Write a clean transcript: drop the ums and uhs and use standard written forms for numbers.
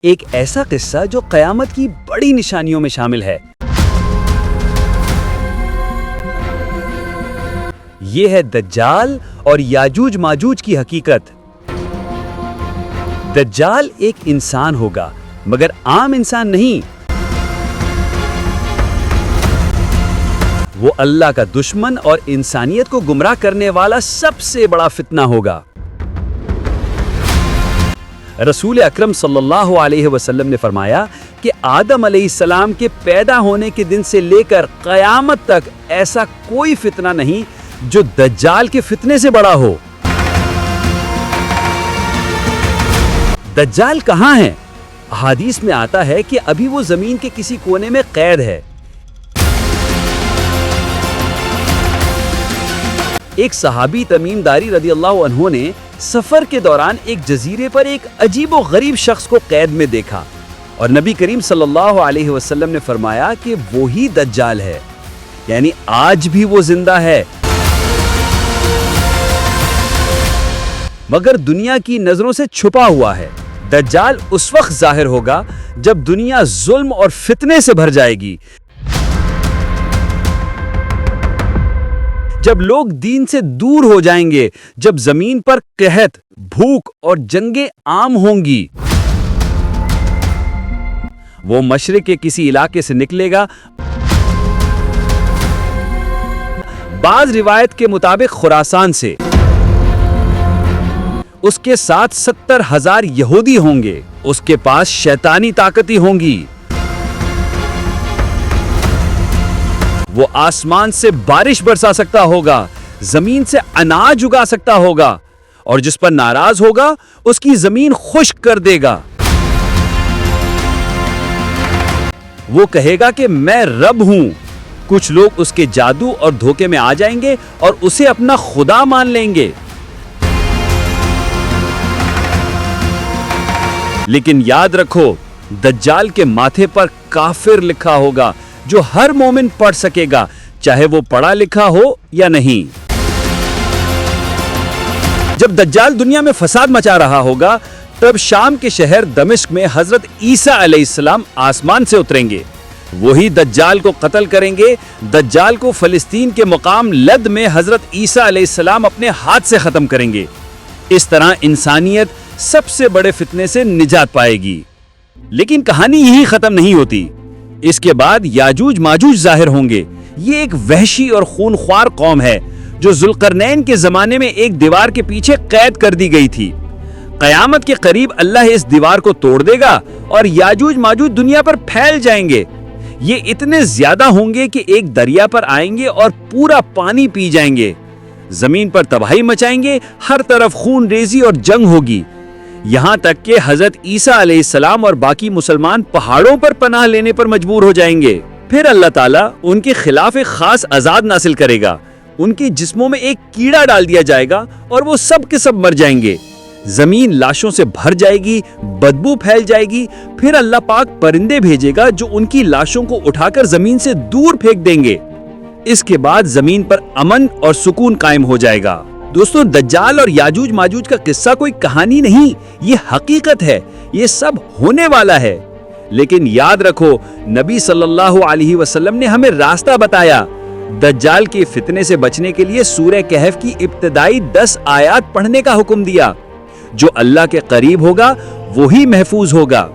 ایک ایسا قصہ جو قیامت کی بڑی نشانیوں میں شامل ہے۔ یہ ہے دجال اور یاجوج ماجوج کی حقیقت۔ دجال ایک انسان ہوگا مگر عام انسان نہیں۔ وہ اللہ کا دشمن اور انسانیت کو گمراہ کرنے والا سب سے بڑا فتنہ ہوگا۔ رسول اکرم صلی اللہ علیہ وسلم نے فرمایا کہ آدم علیہ السلام کے پیدا ہونے کے دن سے لے کر قیامت تک ایسا کوئی فتنہ نہیں جو دجال کے فتنے سے بڑا ہو۔ دجال کہاں ہے؟ احادیث میں آتا ہے کہ ابھی وہ زمین کے کسی کونے میں قید ہے۔ ایک صحابی تمیم داری رضی اللہ عنہ نے سفر کے دوران ایک جزیرے پر ایک عجیب و غریب شخص کو قید میں دیکھا اور نبی کریم صلی اللہ علیہ وسلم نے فرمایا کہ وہی دجال ہے، یعنی آج بھی وہ زندہ ہے، مگر دنیا کی نظروں سے چھپا ہوا ہے۔ دجال اس وقت ظاہر ہوگا جب دنیا ظلم اور فتنے سے بھر جائے گی، جب لوگ دین سے دور ہو جائیں گے، جب زمین پر قحط، بھوک اور جنگیں عام ہوں گی۔ وہ مشرق کے کسی علاقے سے نکلے گا، بعض روایت کے مطابق خراسان سے۔ اس کے ساتھ 70,000 یہودی ہوں گے، اس کے پاس شیطانی طاقتیں ہوں گی۔ وہ آسمان سے بارش برسا سکتا ہوگا، زمین سے اناج اگا سکتا ہوگا، اور جس پر ناراض ہوگا اس کی زمین خشک کر دے گا۔ وہ کہے گا کہ میں رب ہوں۔ کچھ لوگ اس کے جادو اور دھوکے میں آ جائیں گے اور اسے اپنا خدا مان لیں گے۔ لیکن یاد رکھو، دجال کے ماتھے پر کافر لکھا ہوگا جو ہر مومن پڑھ سکے گا، چاہے وہ پڑھا لکھا ہو یا نہیں۔ جب دجال دنیا میں فساد مچا رہا ہوگا، تب شام کے شہر دمشق میں حضرت عیسیٰ علیہ السلام آسمان سے اتریں گے۔ وہی دجال کو قتل کریں گے۔ دجال کو فلسطین کے مقام لد میں حضرت عیسیٰ علیہ السلام اپنے ہاتھ سے ختم کریں گے۔ اس طرح انسانیت سب سے بڑے فتنے سے نجات پائے گی۔ لیکن کہانی یہی ختم نہیں ہوتی۔ اس کے بعد یاجوج ماجوج ظاہر ہوں گے۔ یہ ایک وحشی اور خونخوار قوم ہے جو ذوالقرنین کے زمانے میں ایک دیوار کے پیچھے قید کر دی گئی تھی۔ قیامت کے قریب اللہ اس دیوار کو توڑ دے گا اور یاجوج ماجوج دنیا پر پھیل جائیں گے۔ یہ اتنے زیادہ ہوں گے کہ ایک دریا پر آئیں گے اور پورا پانی پی جائیں گے، زمین پر تباہی مچائیں گے، ہر طرف خون ریزی اور جنگ ہوگی، یہاں تک کہ حضرت عیسیٰ علیہ السلام اور باقی مسلمان پہاڑوں پر پناہ لینے پر مجبور ہو جائیں گے۔ پھر اللہ تعالیٰ ان کے خلاف ایک خاص عذاب نازل کرے گا۔ ان کے جسموں میں ایک کیڑا ڈال دیا جائے گا اور وہ سب کے سب مر جائیں گے۔ زمین لاشوں سے بھر جائے گی، بدبو پھیل جائے گی۔ پھر اللہ پاک پرندے بھیجے گا جو ان کی لاشوں کو اٹھا کر زمین سے دور پھینک دیں گے۔ اس کے بعد زمین پر امن اور سکون قائم ہو جائے گا۔ دوستوں، دجال اور یاجوج ماجوج کا قصہ کوئی کہانی نہیں، یہ حقیقت ہے، یہ سب ہونے والا ہے۔ لیکن یاد رکھو، نبی صلی اللہ علیہ وسلم نے ہمیں راستہ بتایا۔ دجال کے فتنے سے بچنے کے لیے سورہ کہف کی ابتدائی 10 آیات پڑھنے کا حکم دیا۔ جو اللہ کے قریب ہوگا وہی محفوظ ہوگا۔